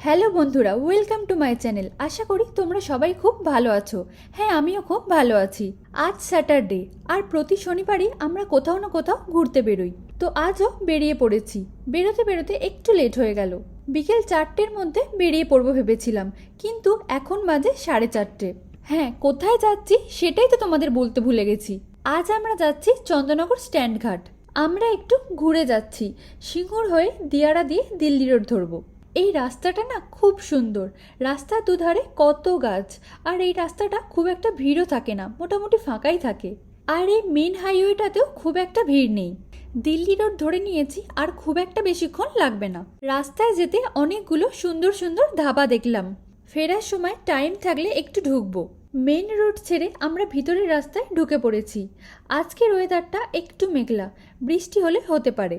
Hello বন্ধুরা, welcome to my channel. আশা করি তোমরা সবাই খুব ভালো আছো। হ্যাঁ, আমিও খুব ভালো আছি। আজ স্যাটারডে, আর প্রতি শনিবারই আমরা কোথাও না কোথাও ঘুরতে বেরোই। তো আজও বেরিয়ে পড়েছি। বেরোতে বেরোতে একটু লেট হয়ে গেল। বিকেল 4টের মধ্যে বেরিয়ে পড়বো ভেবেছিলাম, কিন্তু এখন বাজে 4:30। হ্যাঁ, কোথায় যাচ্ছি সেটাই তো তোমাদের বলতে ভুলে গেছি। আজ আমরা যাচ্ছি চন্দননগর স্ট্যান্ড ঘাট। আমরা একটু ঘুরে যাচ্ছি। সিঙ্গুর হয়ে দিয়ারা দিয়ে দিল্লি রোড ধরবো। এই রাস্তাটা না খুব সুন্দর। রাস্তার দুধারে কত গাছ, আর এই রাস্তাটা খুব একটা ভিড়ও থাকে না, মোটামুটি ফাঁকাই থাকে। আর এই মেন হাইওয়েটাতেও খুব একটা ভিড় নেই। দিল্লি রোড ধরে নিয়েছি, আর খুব একটা বেশিক্ষণ লাগবে না। রাস্তায় যেতে অনেকগুলো সুন্দর সুন্দর ধাবা দেখলাম। ফেরার সময় টাইম থাকলে একটু ঢুকবো। মেন রোড ছেড়ে আমরা ভিতরের রাস্তায় ঢুকে পড়েছি। আজকের ওয়েদারটা একটু মেঘলা, বৃষ্টি হলে হতে পারে।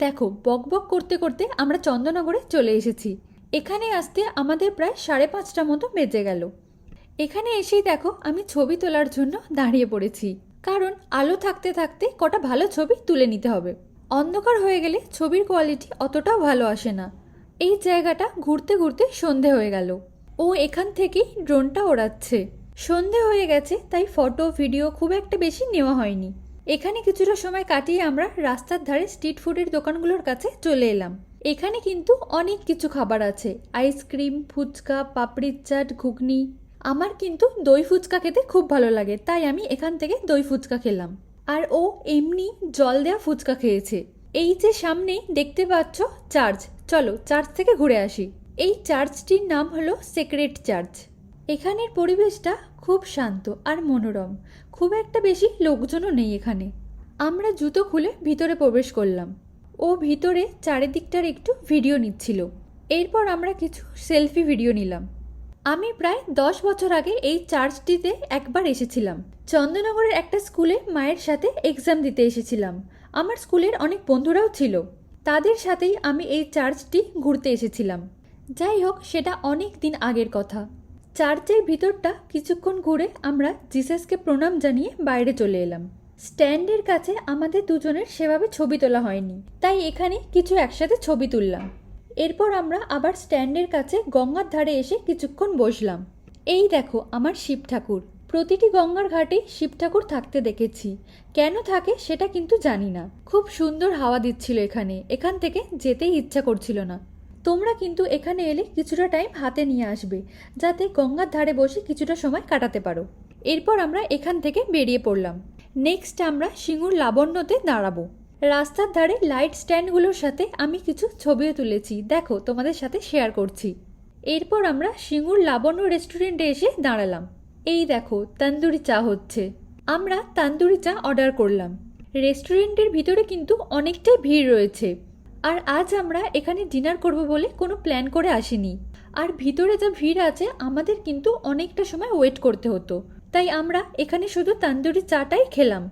দেখো, বকবক করতে করতে আমরা চন্দননগরে চলে এসেছি। এখানে আসতে আমাদের প্রায় 5:30 মতো বেজে গেল। এখানে এসেই দেখো আমি ছবি তোলার জন্য দাঁড়িয়ে পড়েছি, কারণ আলো থাকতে থাকতে কটা ভালো ছবি তুলে নিতে হবে। অন্ধকার হয়ে গেলে ছবির কোয়ালিটি অতটাও ভালো আসে না। এই জায়গাটা ঘুরতে ঘুরতে সন্ধে হয়ে গেল। ও এখান থেকেই ড্রোনটা ওড়াচ্ছে। সন্ধে হয়ে গেছে, তাই ফটো ভিডিও খুব একটা বেশি নেওয়া হয়নি। এখানে কিছুটা সময় কাটিয়ে আমরা রাস্তার ধারে স্ট্রিট ফুডের দোকানগুলোর কাছে চলে এলাম। এখানে কিন্তু অনেক কিছু খাবার আছে, আইসক্রিম, ফুচকা, পাপড়ির চাট, ঘুগনি। আমার কিন্তু দই ফুচকা খেতে খুব ভালো লাগে, তাই আমি এখান থেকে দই ফুচকা খেলাম। আর ও এমনি জল দেওয়া ফুচকা খেয়েছে। এই যে সামনেই দেখতে পাচ্ছ চার্চ, চলো চার্চ থেকে ঘুরে আসি। এই চার্চটির নাম হলো সেক্রেট চার্চ। এখানের পরিবেশটা খুব শান্ত আর মনোরম। খুব একটা বেশি লোকজনও নেই এখানে। আমরা জুতো খুলে ভিতরে প্রবেশ করলাম। ও ভিতরে চারিদিকটার একটু ভিডিও নিচ্ছিল। এরপর আমরা কিছু সেলফি ভিডিও নিলাম। আমি প্রায় 10 বছর আগে এই চার্চটিতে একবার এসেছিলাম। চন্দননগরের একটা স্কুলে মায়ের সাথে এক্সাম দিতে এসেছিলাম। আমার স্কুলের অনেক বন্ধুরাও ছিল, তাদের সাথেই আমি এই চার্চটি ঘুরতে এসেছিলাম। যাই হোক, সেটা অনেক দিন আগের কথা। চার্চের ভিতরটা কিছুক্ষণ ঘুরে আমরা জিসাসকে প্রণাম জানিয়ে বাইরে চলে এলাম। স্ট্যান্ডের কাছে আমাদের দুজনের সেভাবে ছবি তোলা হয়নি, তাই এখানে কিছু একসাথে ছবি তুললাম। এরপর আমরা আবার স্ট্যান্ডের কাছে গঙ্গার ধারে এসে কিছুক্ষণ বসলাম। এই দেখো আমার শিব ঠাকুর। প্রতিটি গঙ্গার ঘাটেই শিব ঠাকুর থাকতে দেখেছি। কেন থাকে সেটা কিন্তু জানি না। খুব সুন্দর হাওয়া দিচ্ছিল এখানে, এখান থেকে যেতেই ইচ্ছা করছিল না। তোমরা কিন্তু এখানে এলে কিছুটা টাইম হাতে নিয়ে আসবে, যাতে গঙ্গার ধারে বসে কিছুটা সময় কাটাতে পারো। এরপর আমরা এখান থেকে বেরিয়ে পড়লাম। নেক্সট আমরা সিঙ্গুর লাবণ্যতে দাঁড়াবো। রাস্তার ধারে লাইট স্ট্যান্ডগুলোর সাথে আমি কিছু ছবিও তুলেছি, দেখো তোমাদের সাথে শেয়ার করছি। এরপর আমরা সিঙ্গুর লাবণ্য রেস্টুরেন্টে এসে দাঁড়ালাম। এই দেখো তন্দুরি চা হচ্ছে। আমরা তন্দুরি চা অর্ডার করলাম। রেস্টুরেন্টের ভিতরে কিন্তু অনেকটাই ভিড় রয়েছে। আর আজ আমরা এখানে ডিনার করব বলে কোনো প্ল্যান করে আসিনি। আর ভিতরে যা ভিড় আছে, আমাদের কিন্তু অনেকটা সময় ওয়েট করতে হতো, তাই আমরা এখানে শুধু তন্দুরি চাটাই খেলাম।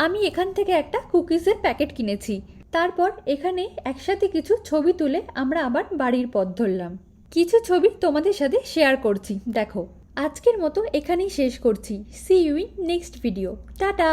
আমি এখান থেকে একটা কুকিজের প্যাকেট কিনেছি। তারপর এখানে একসাথে কিছু ছবি তুলে আমরা আবার বাড়ির পথ ধরলাম। কিছু ছবি তোমাদের সাথে শেয়ার করছি, দেখো। আজকের মতো এখানেই শেষ করছি। See you in next video. Tata.